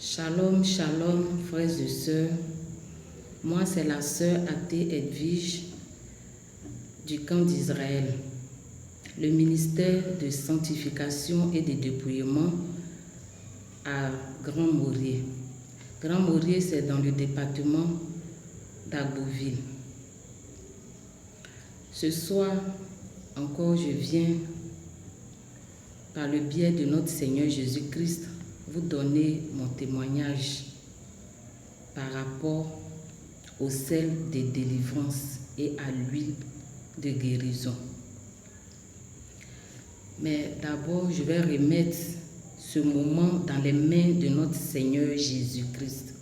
Shalom, shalom, frères et sœurs. Moi, c'est la sœur athée Edwige du camp d'Israël. Le ministère de sanctification et de dépouillement à Grand Morier. Grand Morier, c'est dans le département d'Agboville. Ce soir, encore, je viens, par le biais de notre Seigneur Jésus-Christ, vous donner mon témoignage par rapport au sel de délivrance et à l'huile de guérison. Mais d'abord, je vais remettre ce moment dans les mains de notre Seigneur Jésus-Christ.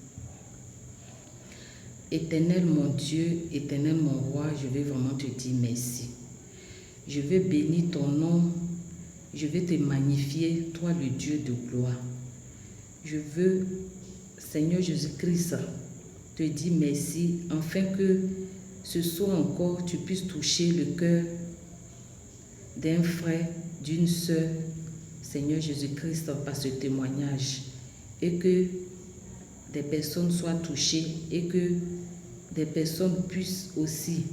Éternel mon Dieu, éternel mon roi, je vais vraiment te dire merci. Je vais bénir ton nom, je vais te magnifier, toi le Dieu de gloire. Je veux, Seigneur Jésus-Christ, te dire merci, afin que ce soir encore, tu puisses toucher le cœur d'un frère, d'une sœur, Seigneur Jésus-Christ, par ce témoignage, et que des personnes soient touchées et que des personnes puissent aussi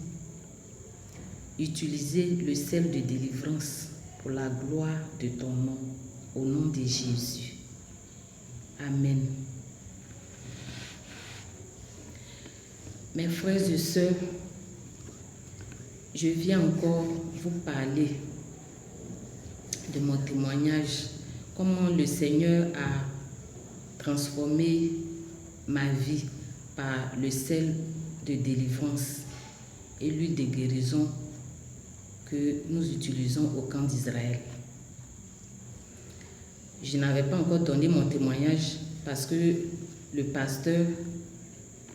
utiliser le sel de délivrance pour la gloire de ton nom, au nom de Jésus. Amen. Mes frères et sœurs, je viens encore vous parler de mon témoignage, comment le Seigneur a transformé ma vie par le sel de délivrance et l'huile de guérison que nous utilisons au camp d'Israël. Je n'avais pas encore donné mon témoignage parce que le pasteur,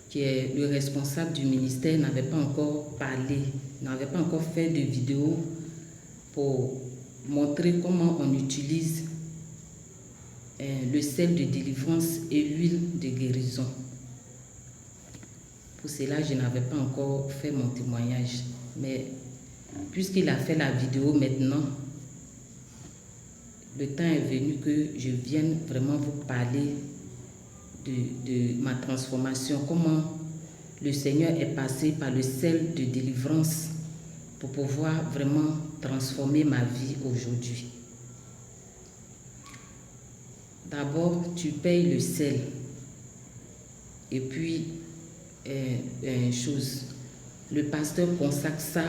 qui est le responsable du ministère, n'avait pas encore parlé, n'avait pas encore fait de vidéo pour montrer comment on utilise le sel de délivrance et l'huile de guérison. Pour cela, je n'avais pas encore fait mon témoignage. Mais puisqu'il a fait la vidéo maintenant, le temps est venu que je vienne vraiment vous parler de ma transformation, comment le Seigneur est passé par le sel de délivrance pour pouvoir vraiment transformer ma vie aujourd'hui. D'abord, tu payes le sel. Et puis, le pasteur consacre ça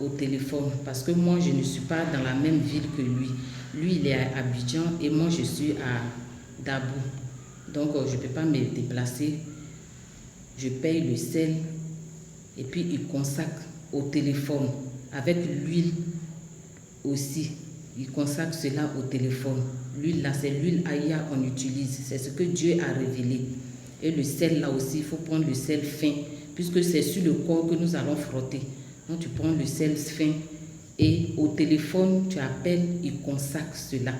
au téléphone parce que moi, je ne suis pas dans la même ville que lui. Lui, il est à Abidjan et moi, je suis à Dabou. Donc, je ne peux pas me déplacer. Je paye le sel et puis il consacre au téléphone avec l'huile aussi. Il consacre cela au téléphone. L'huile là, c'est l'huile Aïa qu'on utilise. C'est ce que Dieu a révélé. Et le sel là aussi, il faut prendre le sel fin puisque c'est sur le corps que nous allons frotter. Donc, tu prends le sel fin et au téléphone, tu appelles, il consacre cela.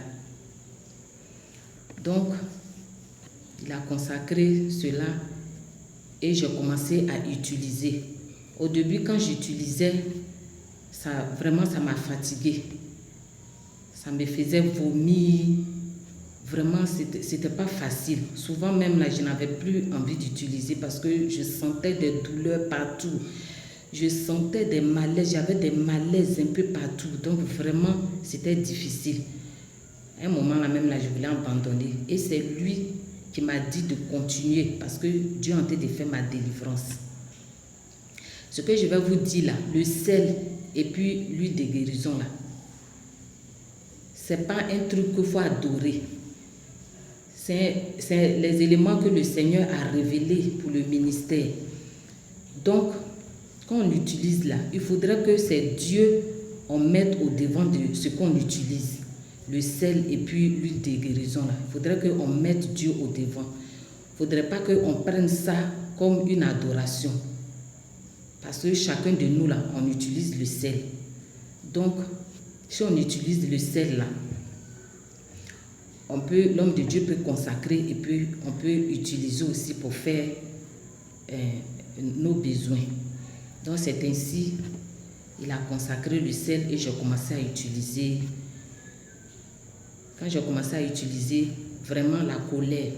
Donc, il a consacré cela et j'ai commencé à utiliser. Au début, quand j'utilisais, vraiment, ça m'a fatiguée. Ça me faisait vomir. Vraiment, c'était pas facile. Souvent même, là, je n'avais plus envie d'utiliser parce que je sentais des douleurs partout. Je sentais des malaises. J'avais des malaises un peu partout. Donc, vraiment, c'était difficile. À un moment, là même, là, je voulais abandonner. Et c'est lui qui m'a dit de continuer parce que Dieu est en train de faire ma délivrance. Ce que je vais vous dire là, le sel et puis l'huile de guérison là, c'est pas un truc qu'il faut adorer. C'est les éléments que le Seigneur a révélés pour le ministère. Donc, quand on l'utilise là, il faudrait que c'est Dieu on mette au devant de ce qu'on utilise. Le sel et puis l'huile de guérison là. Il faudrait qu'on mette Dieu au devant. Il ne faudrait pas qu'on prenne ça comme une adoration. Parce que chacun de nous là, on utilise le sel. Donc, si on utilise le sel là, l'homme de Dieu peut consacrer et puis on peut utiliser aussi pour faire nos besoins. Donc c'est ainsi, il a consacré le sel et j'ai commencé à utiliser. Quand j'ai commencé à utiliser, vraiment la colère,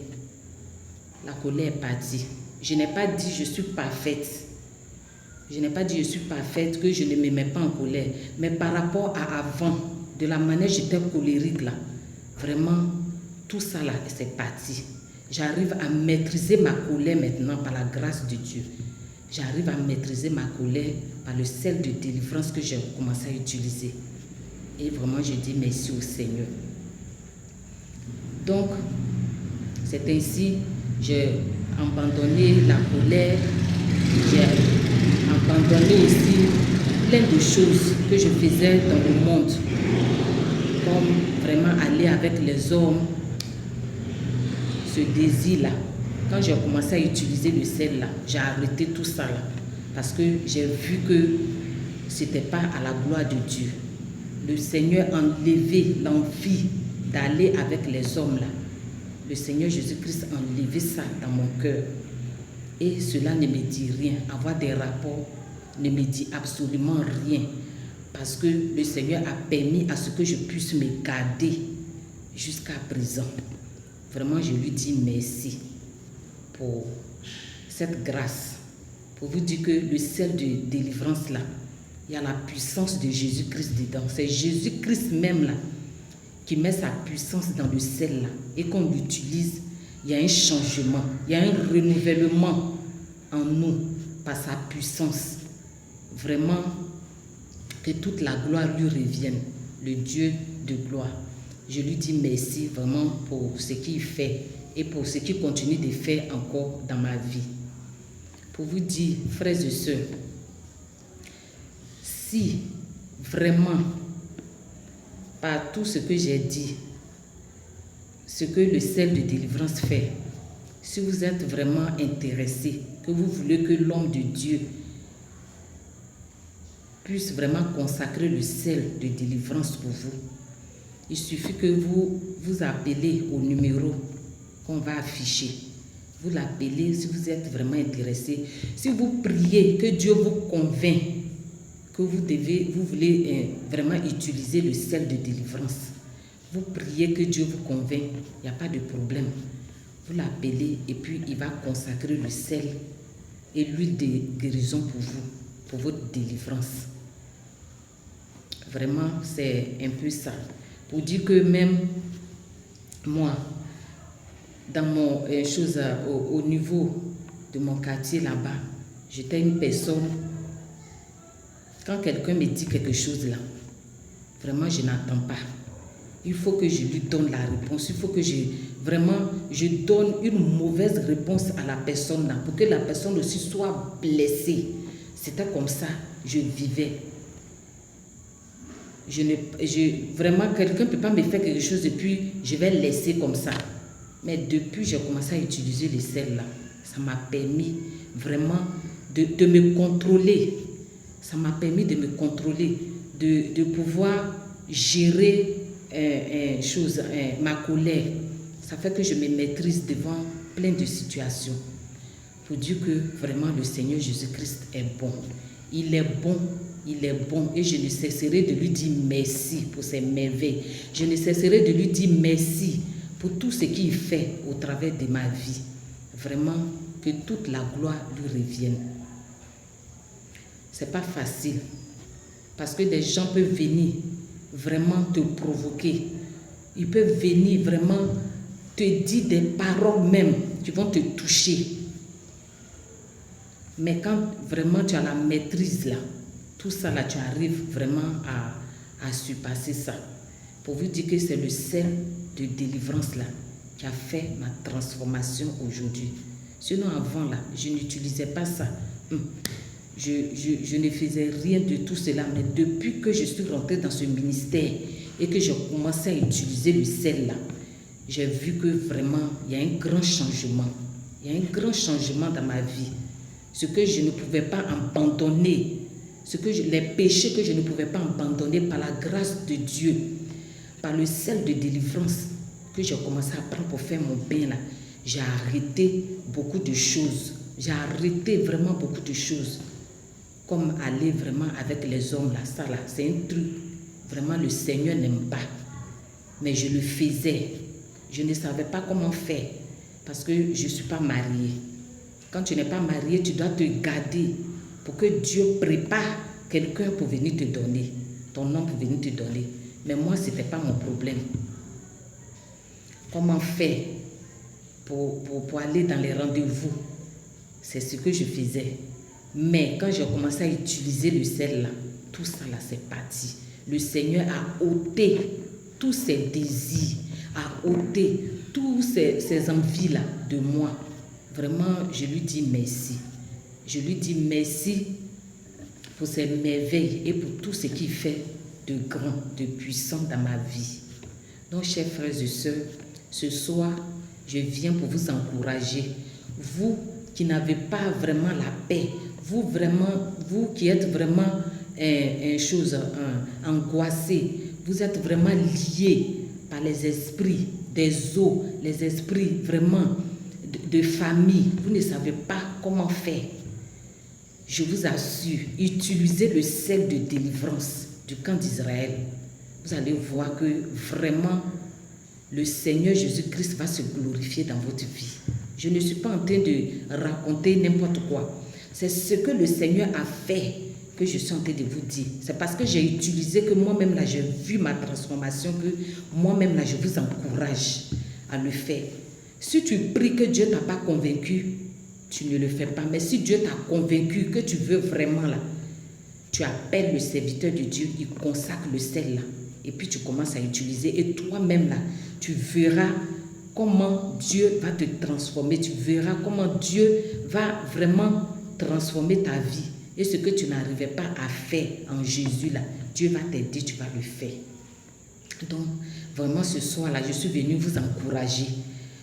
la colère est partie. Je n'ai pas dit je suis parfaite. Je n'ai pas dit je suis parfaite, que je ne me mets pas en colère. Mais par rapport à avant, de la manière j'étais colérique là, vraiment, tout ça là, c'est parti. J'arrive à maîtriser ma colère maintenant par la grâce de Dieu. J'arrive à maîtriser ma colère par le sel de délivrance que j'ai commencé à utiliser. Et vraiment, je dis merci au Seigneur. Donc, c'est ainsi, j'ai abandonné la colère, j'ai abandonné aussi plein de choses que je faisais dans le monde, comme vraiment aller avec les hommes, ce désir-là. Quand j'ai commencé à utiliser le sel-là, j'ai arrêté tout ça là, parce que j'ai vu que ce n'était pas à la gloire de Dieu. Le Seigneur a enlevé l'envie d'aller avec les hommes là. Le Seigneur Jésus-Christ a enlevé ça dans mon cœur. Et cela ne me dit rien. Avoir des rapports ne me dit absolument rien. Parce que le Seigneur a permis à ce que je puisse me garder jusqu'à présent. Vraiment, je lui dis merci pour cette grâce. Pour vous dire que le sel de délivrance là, il y a la puissance de Jésus-Christ dedans. C'est Jésus-Christ même là qui met sa puissance dans le sel là. Et qu'on l'utilise, il y a un changement, il y a un renouvellement en nous par sa puissance. Vraiment, que toute la gloire lui revienne, le Dieu de gloire. Je lui dis merci vraiment pour ce qu'il fait et pour ce qu'il continue de faire encore dans ma vie. Pour vous dire, frères et sœurs, si vraiment, par tout ce que j'ai dit, ce que le sel de délivrance fait, si vous êtes vraiment intéressé, que vous voulez que l'homme de Dieu puisse vraiment consacrer le sel de délivrance pour vous, il suffit que vous appelez au numéro qu'on va afficher. Vous l'appelez si vous êtes vraiment intéressé. Si vous priez que Dieu vous convainc que vous voulez vraiment utiliser le sel de délivrance, vous priez que Dieu vous convainc, il n'y a pas de problème. Vous l'appelez et puis il va consacrer le sel et l'huile de guérison pour vous, pour votre délivrance. Vraiment, c'est un peu ça. Pour dire que même moi, dans mon au niveau de mon quartier là-bas, j'étais une personne, quand quelqu'un me dit quelque chose là, vraiment je n'attends pas. Il faut que je lui donne la réponse. Il faut que je donne une mauvaise réponse à la personne là, pour que la personne aussi soit blessée. C'était comme ça, je vivais. Vraiment, quelqu'un ne peut pas me faire quelque chose et puis je vais laisser comme ça. Mais depuis j'ai commencé à utiliser les sels là, ça m'a permis vraiment de me contrôler. Ça m'a permis de me contrôler, de pouvoir gérer ma colère. Ça fait que je me maîtrise devant plein de situations. Pour dire que vraiment le Seigneur Jésus-Christ est bon. Il est bon. Il est bon et je ne cesserai de lui dire merci pour ses merveilles. Je ne cesserai de lui dire merci pour tout ce qu'il fait au travers de ma vie. Vraiment, que toute la gloire lui revienne. C'est pas facile parce que des gens peuvent venir vraiment te provoquer. Ils peuvent venir vraiment te dire des paroles même qui vont te toucher. Mais quand vraiment tu as la maîtrise là, tout ça là, tu arrives vraiment à surpasser ça. Pour vous dire que c'est le sel de délivrance là qui a fait ma transformation aujourd'hui. Sinon avant là, je n'utilisais pas ça. Je ne faisais rien de tout cela. Mais depuis que je suis rentrée dans ce ministère et que j'ai commencé à utiliser le sel là, j'ai vu que vraiment il y a un grand changement. Il y a un grand changement dans ma vie. Ce que je ne pouvais pas abandonner, les péchés que je ne pouvais pas abandonner par la grâce de Dieu, par le sel de délivrance que j'ai commencé à prendre pour faire mon bain là, j'ai arrêté beaucoup de choses. J'ai arrêté vraiment beaucoup de choses. Comme aller vraiment avec les hommes là, ça là, c'est un truc, vraiment le Seigneur n'aime pas. Mais je le faisais. Je ne savais pas comment faire. parce que je ne suis pas mariée. Quand tu n'es pas marié, tu dois te garder pour que Dieu prépare quelqu'un pour venir te donner, ton homme pour venir te donner. Mais moi, ce n'était pas mon problème. Comment faire pour aller dans les rendez-vous? C'est ce que je faisais. Mais quand j'ai commencé à utiliser le sel là, tout ça là, c'est parti. Le Seigneur a ôté tous ces désirs, a ôté tous ces envies-là de moi. Vraiment, je lui dis merci. Je lui dis merci pour ses merveilles et pour tout ce qu'il fait de grand, de puissant dans ma vie. Donc, chers frères et sœurs, ce soir, je viens pour vous encourager. Vous qui n'avez pas vraiment la paix, vous qui êtes vraiment angoissés, vous êtes vraiment liés par les esprits des eaux, les esprits vraiment de famille. Vous ne savez pas comment faire. Je vous assure, utilisez le sel de délivrance du camp d'Israël. Vous allez voir que vraiment, le Seigneur Jésus-Christ va se glorifier dans votre vie. Je ne suis pas en train de raconter n'importe quoi. C'est ce que le Seigneur a fait que je suis en train de vous dire. C'est parce que j'ai utilisé que moi-même là, j'ai vu ma transformation, que moi-même là, je vous encourage à le faire. Si tu pries que Dieu ne t'a pas convaincu, tu ne le fais pas. Mais si Dieu t'a convaincu que tu veux vraiment là, tu appelles le serviteur de Dieu, il consacre le sel là. Et puis tu commences à utiliser. Et toi-même là, tu verras comment Dieu va te transformer. Tu verras comment Dieu va vraiment transformer ta vie. Et ce que tu n'arrivais pas à faire en Jésus là, Dieu va t'aider, tu vas le faire. Donc, vraiment ce soir-là, je suis venue vous encourager.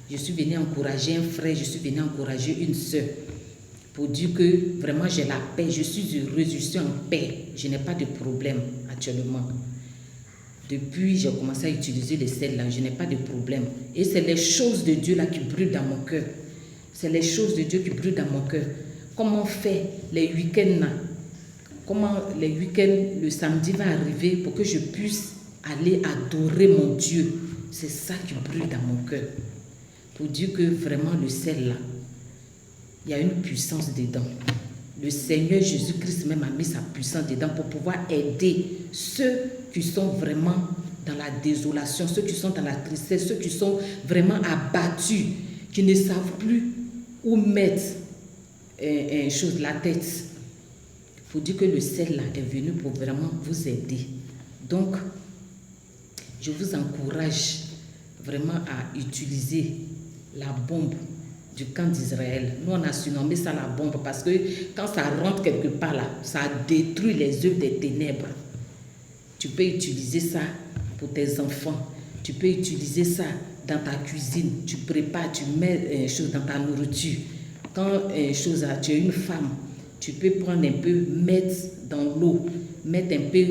Je suis venue encourager un frère, je suis venue encourager une soeur. Pour dire que vraiment j'ai la paix, je suis heureuse, je suis en paix. Je n'ai pas de problème actuellement. Depuis, j'ai commencé à utiliser les sels là, je n'ai pas de problème. Et c'est les choses de Dieu là qui brûlent dans mon cœur. C'est les choses de Dieu qui brûlent dans mon cœur. Comment faire les week-ends là? Comment les week-ends, le samedi va arriver pour que je puisse aller adorer mon Dieu. C'est ça qui brûle dans mon cœur. Pour dire que vraiment le sel là, il y a une puissance dedans. Le Seigneur Jésus-Christ même a mis sa puissance dedans pour pouvoir aider ceux qui sont vraiment dans la désolation, ceux qui sont dans la tristesse, ceux qui sont vraiment abattus, qui ne savent plus où mettre la tête. Il faut dire que le sel là est venu pour vraiment vous aider. Donc, je vous encourage vraiment à utiliser la bombe du camp d'Israël. Nous, on a surnommé ça la bombe parce que quand ça rentre quelque part là, ça détruit les œuvres des ténèbres. Tu peux utiliser ça pour tes enfants. Tu peux utiliser ça dans ta cuisine. Tu prépares, tu mets choses dans ta nourriture. Quand tu es une femme, tu peux prendre un peu, mettre dans l'eau, mettre un peu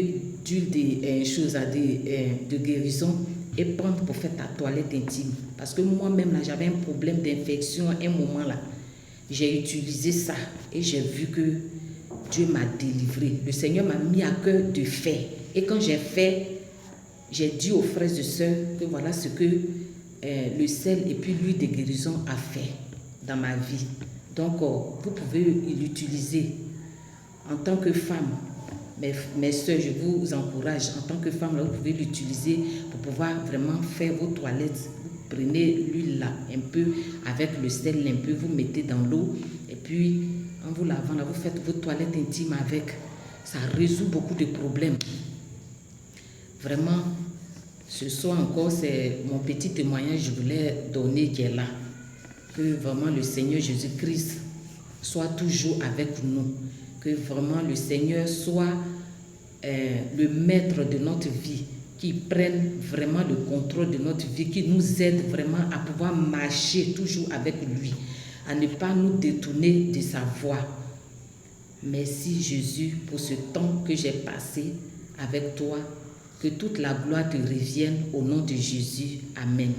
d'huile de guérison et prendre pour faire ta toilette intime. Parce que moi-même, là, j'avais un problème d'infection à un moment là. J'ai utilisé ça et j'ai vu que Dieu m'a délivré. Le Seigneur m'a mis à cœur de faire. Et quand j'ai fait, j'ai dit aux frères et sœurs que voilà ce que le sel et puis l'huile de guérison a fait dans ma vie. Donc, vous pouvez l'utiliser en tant que femme. Mes soeurs, je vous encourage, en tant que femme, là, vous pouvez l'utiliser pour pouvoir vraiment faire vos toilettes. Vous prenez l'huile là, un peu, avec le sel, un peu, vous mettez dans l'eau. Et puis, en vous lavant, là, vous faites vos toilettes intimes avec. Ça résout beaucoup de problèmes. Vraiment, ce soir encore, c'est mon petit témoignage que je voulais donner qui est là. Que vraiment le Seigneur Jésus-Christ soit toujours avec nous. Que vraiment le Seigneur soit le maître de notre vie, qui prenne vraiment le contrôle de notre vie, qui nous aide vraiment à pouvoir marcher toujours avec lui, à ne pas nous détourner de sa voie. Merci Jésus pour ce temps que j'ai passé avec toi. Que toute la gloire te revienne au nom de Jésus. Amen.